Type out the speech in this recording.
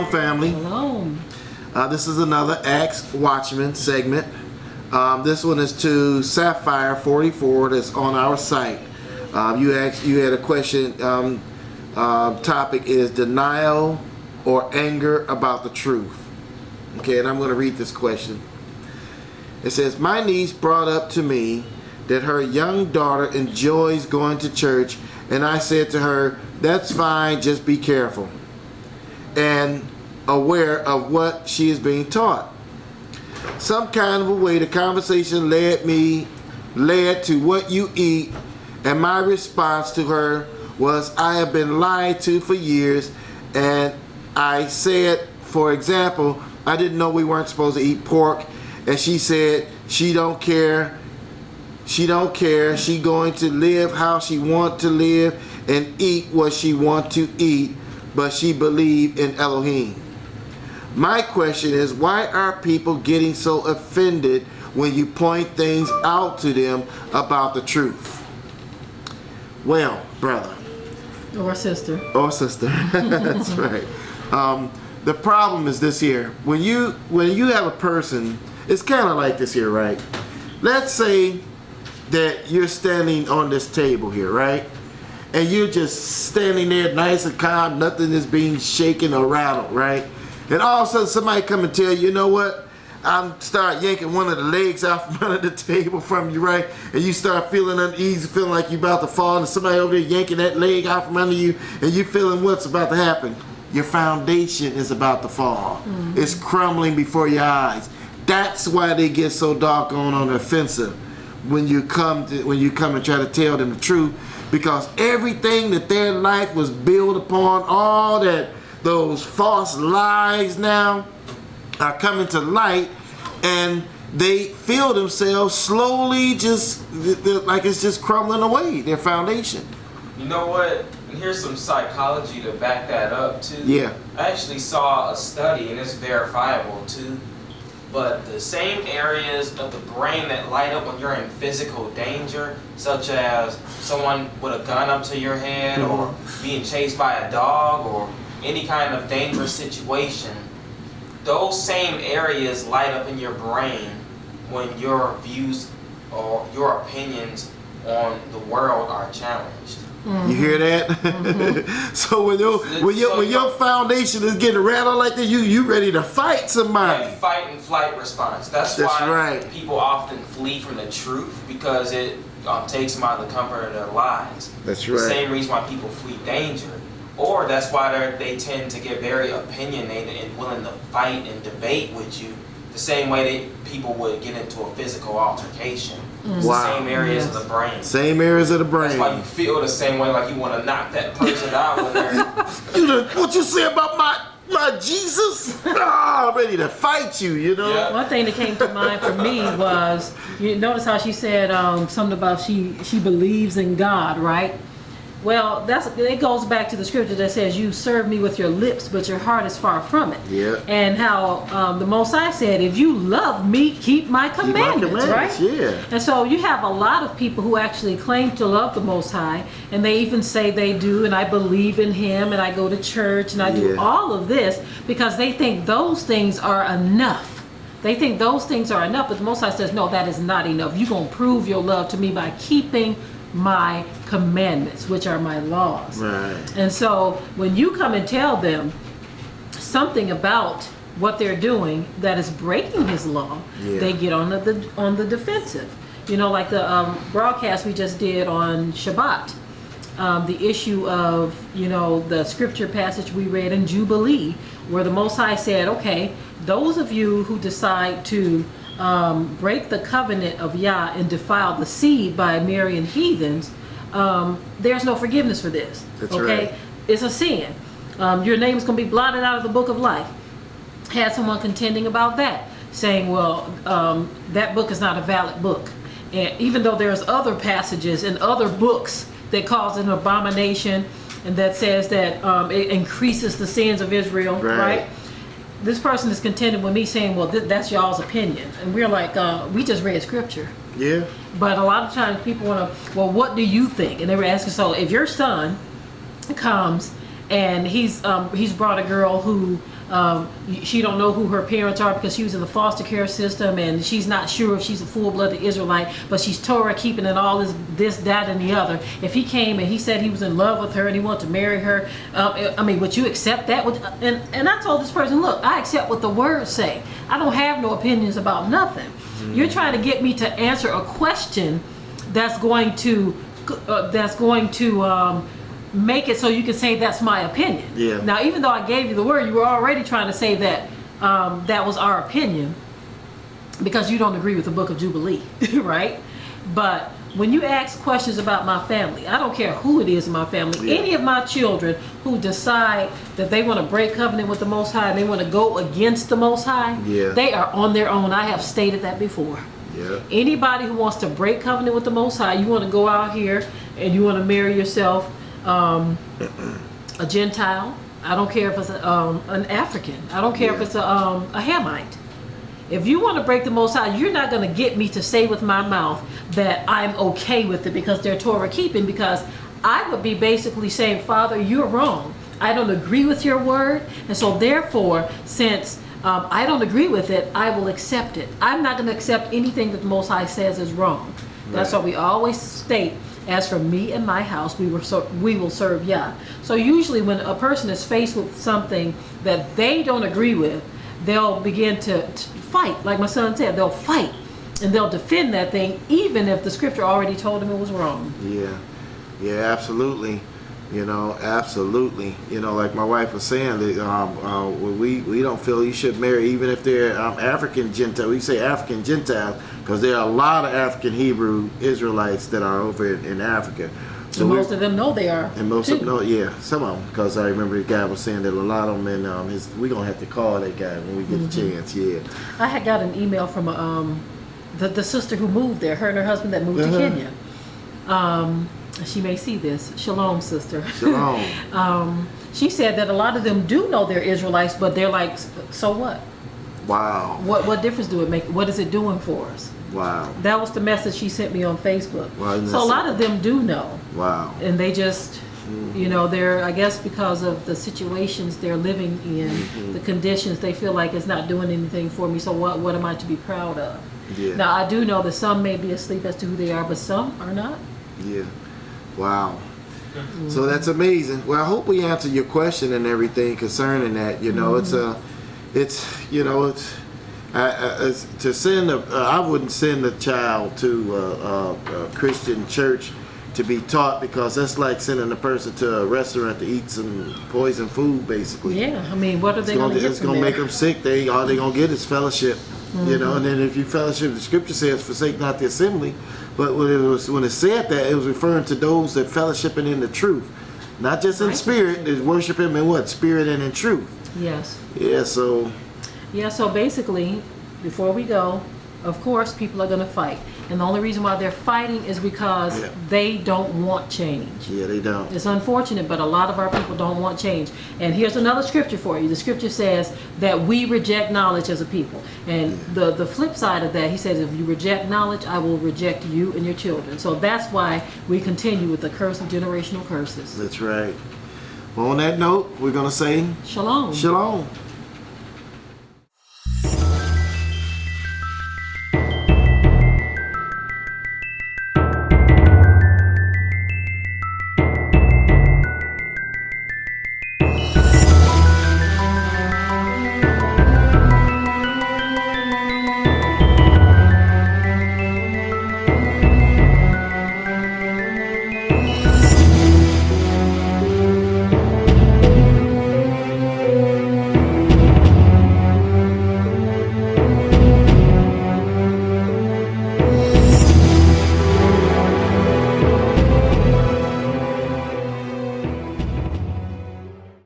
Shalom, family. Shalom. This is another Acts Watchman segment. This one is to Sapphire 44 that's on our site. You had a question. Topic is denial or anger about the truth. Okay, and I'm going to read this question. It says, my niece brought up to me that her young daughter enjoys going to church, and I said to her, that's fine, just be careful and aware of what she is being taught. Some kind of a way the conversation led to what you eat, and my response to her was, I have been lied to for years, and I said, for example, I didn't know we weren't supposed to eat pork, and she said she don't care. She going to live how she want to live and eat what she want to eat, but she believe in Elohim. My question is, why are people getting so offended when you point things out to them about the truth? Well, brother. Or sister. That's right. The problem is this here. When you have a person, it's kind of like this here, right? Let's say that you're standing on this table here, right? And you're just standing there nice and calm, nothing is being shaken or rattled, right? And all of a sudden somebody come and tell you, you know what? I'm start yanking one of the legs out from under the table from you, right? And you start feeling uneasy, feeling like you're about to fall, and somebody over there yanking that leg out from under you, and you're feeling what's about to happen. Your foundation is about to fall. Mm-hmm. It's crumbling before your eyes. That's why they get so doggone on the offensive when you come and try to tell them the truth, because everything that their life was built upon, all that those false lies now are coming to light, and they feel themselves slowly just like it's just crumbling away, their foundation. You know what? And here's some psychology to back that up too. Yeah. I actually saw a study, and it's verifiable too, but the same areas of the brain that light up when you're in physical danger, such as someone with a gun up to your head, mm-hmm. or being chased by a dog, or any kind of dangerous situation, those same areas light up in your brain when your views or your opinions on the world are challenged. Mm-hmm. You hear that? Mm-hmm. So when your foundation is getting rattled like that, you ready to fight somebody. Yeah, fight and flight response. That's why right. People often flee from the truth, because it takes them out of the comfort of their lives. That's right. The same reason why people flee danger. Or that's why they tend to get very opinionated and willing to fight and debate with you, the same way that people would get into a physical altercation. It's wow. The same areas of the brain. Same areas of the brain. That's why you feel the same way, like you want to knock that person out when they're... What you say about my Jesus? I'm ready to fight you, you know? Yeah. One thing that came to mind for me was, you notice how she said something about she believes in God, right? Well, it goes back to the scripture that says, you serve me with your lips, but your heart is far from it. Yeah. And how the Most High said, if you love me, keep my commandments, right? Yeah. And so you have a lot of people who actually claim to love the Most High, and they even say they do, and I believe in Him, and I go to church, and I do all of this because they think those things are enough. They think those things are enough, but the Most High says, no, that is not enough. You're going to prove your love to me by keeping my commandments, which are my laws. Right. And so when you come and tell them something about what they're doing that is breaking His law, they get on the defensive. You know, like the broadcast we just did on Shabbat, the issue of, you know, the scripture passage we read in Jubilee, where the Most High said, okay, those of you who decide to break the covenant of Yah and defile the seed by marrying heathens, there's no forgiveness for this. That's okay, right. It's a sin. Your name is going to be blotted out of the book of life. Had someone contending about that, saying, well, that book is not a valid book, and even though there's other passages in other books that calls it an abomination, and that says that it increases the sins of Israel, right? This person is contending with me saying, well, that's y'all's opinion. And we're like, we just read scripture. Yeah. But a lot of times people want to, well, what do you think? And they were asking, so if your son comes and he's brought a girl who she don't know who her parents are because she was in the foster care system, and she's not sure if she's a full-blooded Israelite, but she's Torah keeping and all this, that, and the other. If he came and he said he was in love with her and he wanted to marry her, I mean, would you accept that? And I told this person, look, I accept what the words say. I don't have no opinions about nothing. You're trying to get me to answer a question that's going to make it so you can say that's my opinion. Yeah. Now, even though I gave you the word, you were already trying to say that that was our opinion because you don't agree with the Book of Jubilee, right? But when you ask questions about my family, I don't care who it is in my family, Yeah. any of my children who decide that they want to break covenant with the Most High and they want to go against the Most High, Yeah. they are on their own. I have stated that before. Yeah. Anybody who wants to break covenant with the Most High, you want to go out here and you want to marry yourself a Gentile. I don't care if it's an African. I don't care if it's a Hamite. If you want to break the Most High, you're not going to get me to say with my mouth that I'm okay with it because they're Torah keeping, because I would be basically saying, Father, you're wrong. I don't agree with your word. And so therefore, since I don't agree with it, I will accept it. I'm not going to accept anything that the Most High says is wrong. That's why we always state, as for me and my house, we will serve Yah. So usually when a person is faced with something that they don't agree with, they'll begin to fight. Like my son said, they'll fight and they'll defend that thing even if the scripture already told them it was wrong. Yeah, absolutely. Absolutely. Like my wife was saying, that we don't feel you should marry, even if they're African Gentile. We say African Gentile because there are a lot of African Hebrew Israelites that are over in Africa. So and most of them know they are. And most of them know, some of them. Because I remember the guy was saying that a lot of them, and we're going to have to call that guy when we get a chance, I had got an email from the sister who moved there, her and her husband that moved to Kenya. She may see this. Shalom, sister. Shalom. She said that a lot of them do know they're Israelites, but they're like, so what? Wow. What difference do it make? What is it doing for us? Wow. That was the message she sent me on Facebook. Wow, so a lot of them do know. Wow. And they just, they're, I guess because of the situations they're living in, the conditions, they feel like it's not doing anything for me. So what am I to be proud of? Yeah. Now, I do know that some may be asleep as to who they are, but some are not. Yeah. Wow. So that's amazing. Well, I hope we answered your question and everything concerning that. It's to send I wouldn't send a child to a Christian church to be taught, because that's like sending a person to a restaurant to eat some poison food, basically. Yeah, I mean, what are they going to get It's from going to there? make them sick. All they're going to get is fellowship. And then if you fellowship, the scripture says, forsake not the assembly. But when it said that, it was referring to those that fellowshipping in the truth. Not just in spirit, is worship him in what? Spirit and in truth. Yes. Yeah, so basically, before we go, of course, people are going to fight. And the only reason why they're fighting is because they don't want change. Yeah, they don't. It's unfortunate, but a lot of our people don't want change. And here's another scripture for you. The scripture says that we reject knowledge as a people. And the flip side of that, he says, if you reject knowledge, I will reject you and your children. So that's why we continue with the curse of generational curses. That's right. Well, on that note, we're going to say Shalom. Shalom.